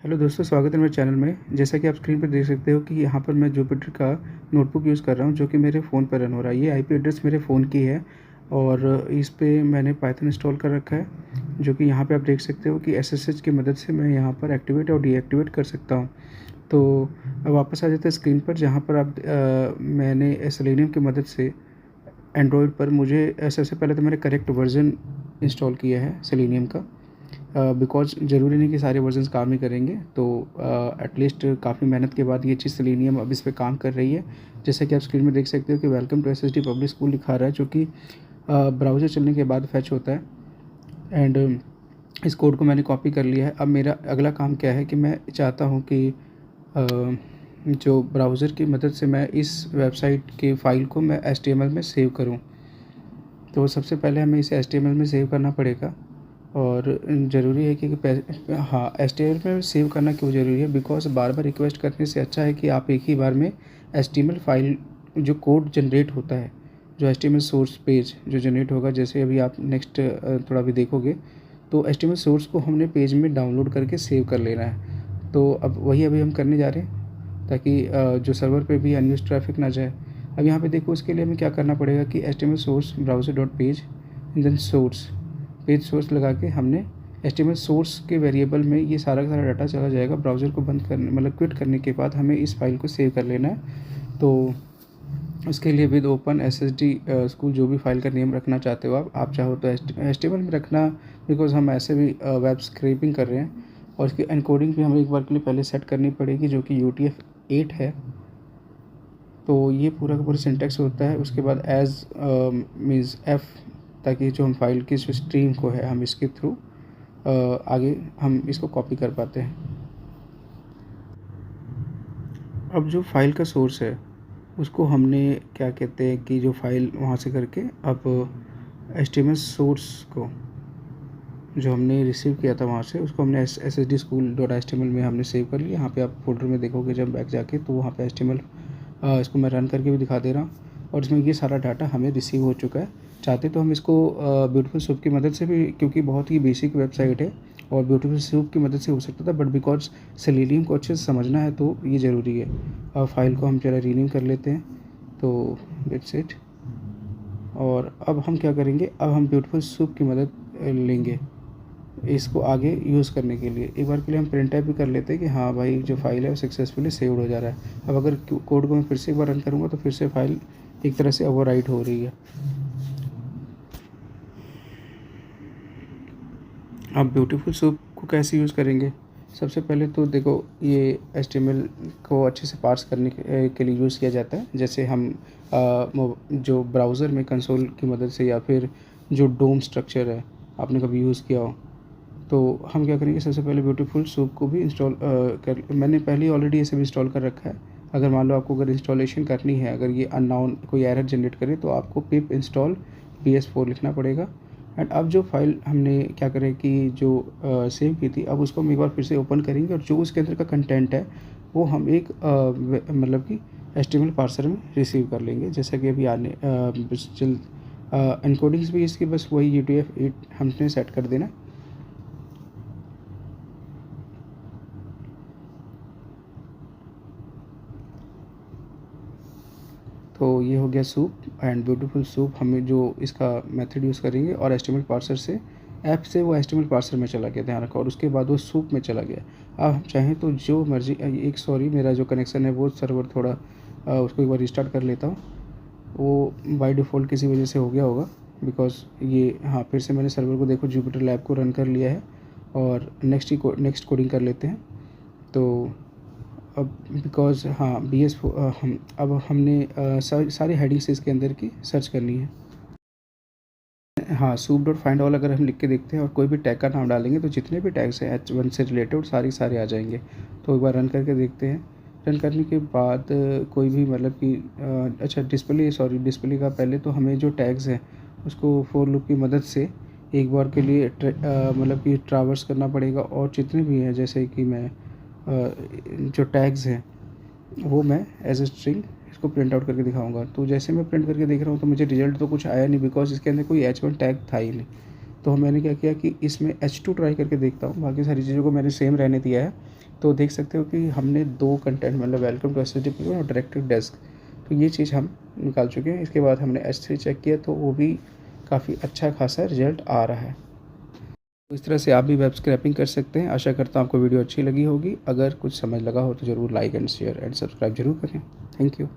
Hello दोस्तों, स्वागत है मेरे चैनल में। जैसा कि आप स्क्रीन पर देख सकते हो कि यहाँ पर मैं जुपिटर का नोटबुक यूज़ कर रहा हूँ, जो कि मेरे फ़ोन पर रन हो रहा है। ये आईपी एड्रेस मेरे फ़ोन की है और इस पे मैंने पाइथन इंस्टॉल कर रखा है, जो कि यहाँ पे आप देख सकते हो कि एसएसएच की मदद से मैं यहाँ पर एक्टिवेट और डीएक्टिवेट कर सकता हूँ। तो अब वापस आ जाते हैं स्क्रीन पर, जहाँ पर आप मैंने सेलेनियम की मदद से एंड्रॉयड पर मुझे सबसे पहले तो मैंने करेक्ट वर्ज़न इंस्टॉल किया है सेलेनियम का। बिकॉज़ ज़रूरी नहीं कि सारे वर्जन्स काम ही करेंगे, तो एटलीस्ट काफ़ी मेहनत के बाद ये चीज़ सेलेनियम अब इस पे काम कर रही है। जैसा कि आप स्क्रीन में देख सकते हो कि welcome to SSD public school लिखा रहा है, जो कि ब्राउज़र चलने के बाद फैच होता है। एंड इस कोड को मैंने कॉपी कर लिया है। अब मेरा अगला काम क्या है कि मैं चाहता हूँ कि जो ब्राउज़र की मदद से मैं इस वेबसाइट की फ़ाइल को मैं एचटीएमएल में सेव करूँ। तो सबसे पहले हमें इसे एचटीएमएल में सेव करना पड़ेगा और ज़रूरी है कि हाँ, एचटीएमएल में सेव करना क्यों ज़रूरी है, बिकॉज़ बार बार रिक्वेस्ट करने से अच्छा है कि आप एक ही बार में एचटीएमएल फाइल जो कोड जनरेट होता है, जो एचटीएमएल सोर्स पेज जो जनरेट होगा, जैसे अभी आप नेक्स्ट थोड़ा भी देखोगे, तो एचटीएमएल सोर्स को हमने पेज में डाउनलोड करके सेव कर लेना है। तो अब वही अभी हम करने जा रहे हैं, ताकि जो सर्वर पे भी अनयूज़ ट्रैफिक ना जाए। अब यहाँ पे देखो, उसके लिए हमें क्या करना पड़ेगा कि HTML source browser dot page then source page source लगा के हमने एचटीएमएल सोर्स के वेरिएबल में ये सारा का सारा डाटा चला जाएगा। ब्राउज़र को बंद करने मतलब क्विट करने के बाद हमें इस फाइल को सेव कर लेना है। तो उसके लिए विद ओपन एसएसडी स्कूल जो भी फाइल का नेम रखना चाहते हो आप चाहो तो एचटीएमएल में रखना, बिकॉज हम ऐसे भी वेब स्क्रैपिंग कर रहे हैं। और इसकी एनकोडिंग भी हमें एक बार के लिए पहले सेट करनी पड़ेगी, जो कि UTF-8 है। तो ये पूरा का पूरा सिंटेक्स होता है। उसके बाद एज मीन्स एफ, ताकि जो हम फाइल की जो स्ट्रीम को है हम इसके थ्रू आगे हम इसको कॉपी कर पाते हैं। अब जो फाइल का सोर्स है उसको हमने क्या कहते हैं कि जो फाइल वहाँ से करके अब एचटीएमएल सोर्स को जो हमने रिसीव किया था वहाँ से, उसको हमने SSD स्कूल डॉट HTML में हमने सेव कर लिया। यहाँ पे आप फोल्डर में देखोगे जब बैक जाके, तो वहाँ पे HTML इसको मैं रन करके भी दिखा दे रहा हूँ और इसमें ये सारा डाटा हमें रिसीव हो चुका है। चाहते तो हम इसको ब्यूटीफुल सूप की मदद से भी, क्योंकि बहुत ही बेसिक वेबसाइट है और ब्यूटीफुल सूप की मदद से हो सकता था, बट बिकॉज सेलेनियम को अच्छे से समझना है तो ये ज़रूरी है। अब फाइल को हम जरा रीनेम कर लेते हैं, तो इट्स इट। और अब हम क्या करेंगे, अब हम ब्यूटीफुल सूप की मदद लेंगे इसको आगे यूज़ करने के लिए। एक बार के लिए हम प्रिंट टाइप भी कर लेते हैं कि हाँ भाई, जो फाइल है वो सक्सेसफुली सेव्ड हो जा रहा है। अब अगर कोड को मैं फिर से एक बार रन करूँगा तो फिर से फाइल एक तरह से ओवरराइट हो रही है। अब ब्यूटीफुल सूप को कैसे यूज़ करेंगे, सबसे पहले तो देखो, ये HTML को अच्छे से पार्स करने के लिए यूज़ किया जाता है। जैसे हम जो ब्राउज़र में कंसोल की मदद से, या फिर जो डोम स्ट्रक्चर है आपने कभी यूज़ किया हो, तो हम क्या करेंगे, सबसे पहले ब्यूटीफुल सूप को भी इंस्टॉल मैंने पहले ही ऑलरेडी इसे भी इंस्टॉल कर रखा है। अगर मान लो आपको अगर इंस्टॉलेशन करनी है, अगर ये अननोन कोई एरर जनरेट करे, तो आपको पिप इंस्टॉल BS4 लिखना पड़ेगा। एंड अब जो फाइल हमने क्या करें कि जो सेव की थी, अब उसको हम एक बार फिर से ओपन करेंगे और जो उसके अंदर का कंटेंट है वो हम एक मतलब कि HTML पार्सर में रिसीव कर लेंगे। जैसा कि अभी आने जल्द एनकोडिंग्स भी इसकी बस वही UTF-8 हमने सेट कर देना। तो ये हो गया सूप एंड ब्यूटीफुल सूप। हमें जो इसका मेथड यूज़ करेंगे और HTML पार्सर से, ऐप से वो HTML पार्सर में चला गया, ध्यान रखो, और उसके बाद वो सूप में चला गया। अब हम चाहें तो जो मर्जी एक सॉरी मेरा जो कनेक्शन है वो सर्वर थोड़ा उसको एक बार रिस्टार्ट कर लेता हूँ। वो बाय डिफ़ॉल्ट किसी वजह से हो गया होगा, बिकॉज़ ये हाँ, फिर से मैंने सर्वर को देखो जुपिटर लैब को रन कर लिया है और नेक्स्ट कोडिंग कर लेते हैं। तो अब बिकॉज़ हाँ, हम अब हमने सारी हेडिंग्स इसके अंदर की सर्च करनी है। हाँ, सूप डॉट फाइंड ऑल अगर हम लिख के देखते हैं और कोई भी टैग का नाम डालेंगे, तो जितने भी टैग्स हैं H1 से रिलेटेड सारे आ जाएंगे। तो एक बार रन करके देखते हैं। रन करने के बाद कोई भी मतलब कि अच्छा, डिस्प्ले का पहले तो हमें जो टैग्स हैं उसको फॉर लूप की मदद से एक बार के लिए मतलब कि ट्रावर्स करना पड़ेगा, और जितने भी हैं, जैसे कि मैं जो टैग्स हैं वो मैं एज ए स्ट्रिंग इसको प्रिंट आउट करके दिखाऊंगा। तो जैसे मैं प्रिंट करके देख रहा हूँ तो मुझे रिजल्ट तो कुछ आया नहीं, बिकॉज इसके अंदर कोई H1 टैग था ही नहीं। तो मैंने क्या किया कि इसमें H2 ट्राई करके देखता हूँ। बाकी सारी चीज़ों को मैंने सेम रहने दिया है, तो देख सकते हो कि हमने 2 कंटेंट मतलब वेलकम टू एसएसडी प्लगइन और डायरेक्टरी डेस्क, तो ये चीज़ हम निकाल चुके हैं। इसके बाद हमने H3 चेक किया तो वो भी काफ़ी अच्छा खासा रिजल्ट आ रहा है। तो इस तरह से आप भी वेब स्क्रैपिंग कर सकते हैं। आशा करता हूँ आपको वीडियो अच्छी लगी होगी। अगर कुछ समझ लगा हो तो ज़रूर like and share and subscribe ज़रूर करें। Thank you.